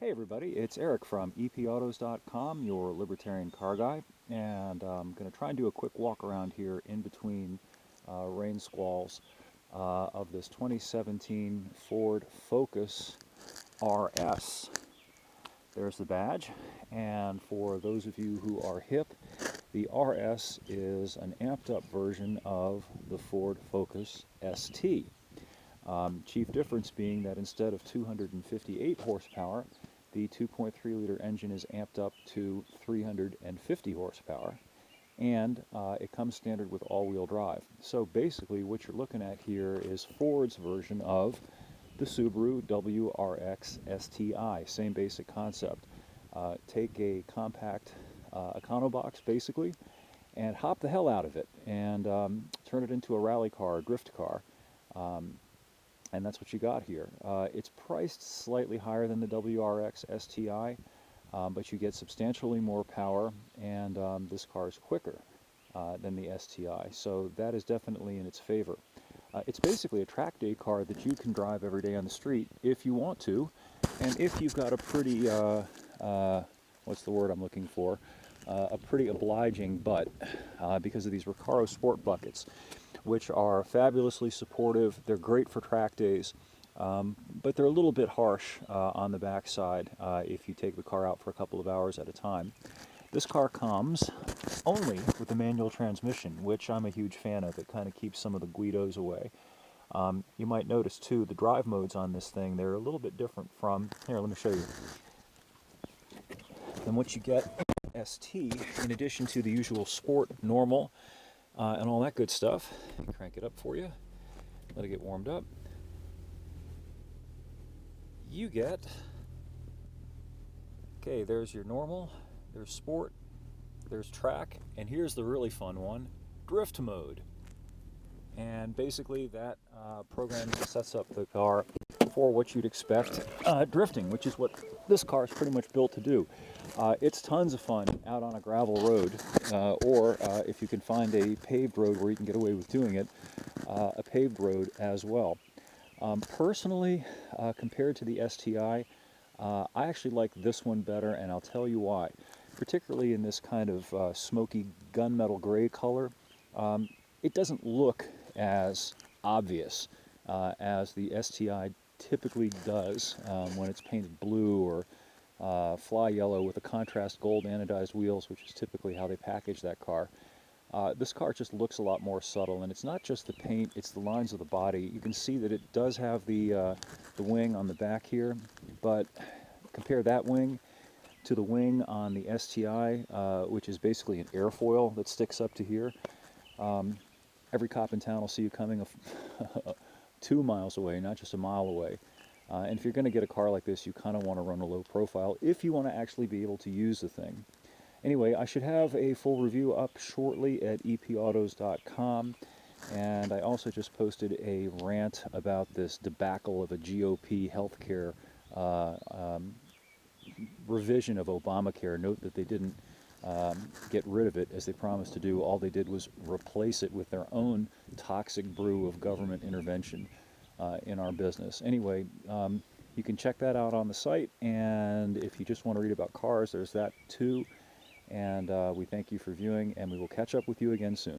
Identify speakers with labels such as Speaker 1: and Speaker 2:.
Speaker 1: Hey everybody, it's Eric from epautos.com, your Libertarian car guy, and I'm going to try and do a quick walk around here in between rain squalls of this 2017 Ford Focus RS. There's the badge, and for those of you who are hip, the RS is an amped up version of the Ford Focus ST. Chief difference being that instead of 258 horsepower, the 2.3 liter engine is amped up to 350 horsepower, and it comes standard with all-wheel drive. So basically what you're looking at here is Ford's version of the Subaru WRX STi, same basic concept. Take a compact Econobox basically and hop the hell out of it and turn it into a rally car, a drift car. And that's what you got here. It's priced slightly higher than the WRX STi, but you get substantially more power, and this car is quicker than the STi, so that is definitely in its favor. It's basically a track day car that you can drive every day on the street if you want to, and if you've got a pretty, what's the word I'm looking for, a pretty obliging butt, because of these Recaro Sport buckets, which are fabulously supportive. They're great for track days, but they're a little bit harsh on the backside if you take the car out for a couple of hours at a time. This car comes only with the manual transmission, which I'm a huge fan of. It kind of keeps some of the Guidos away. You might notice too, the drive modes on this thing, they're a little bit different from, here, let me show you, than what you get in ST, in addition to the usual sport, normal, and all that good stuff. Crank it up for you, let it get warmed up. You get, okay, there's your normal, there's sport, there's track, and here's the really fun one, drift mode. And basically that program sets up the car for what you'd expect drifting, which is what this car is pretty much built to do. It's tons of fun out on a gravel road, or if you can find a paved road where you can get away with doing it, a paved road as well. Personally, compared to the STi, I actually like this one better, and I'll tell you why. Particularly in this kind of smoky gunmetal gray color, it doesn't look as obvious as the STi typically does when it's painted blue or fly yellow with a contrast gold anodized wheels, which is typically how they package that car. This car just looks a lot more subtle, and it's not just the paint, it's the lines of the body. You can see that it does have the wing on the back here, but compare that wing to the wing on the STi, which is basically an airfoil that sticks up to here. Every cop in town will see you coming 2 miles away, not just a mile away. And if you're going to get a car like this, you kind of want to run a low profile if you want to actually be able to use the thing. Anyway, I should have a full review up shortly at epautos.com, and I also just posted a rant about this debacle of a GOP healthcare revision of Obamacare. Note that they didn't get rid of it as they promised to do. All they did was replace it with their own toxic brew of government intervention in our business. Anyway, you can check that out on the site, and if you just want to read about cars, there's that too. And we thank you for viewing, and we will catch up with you again soon.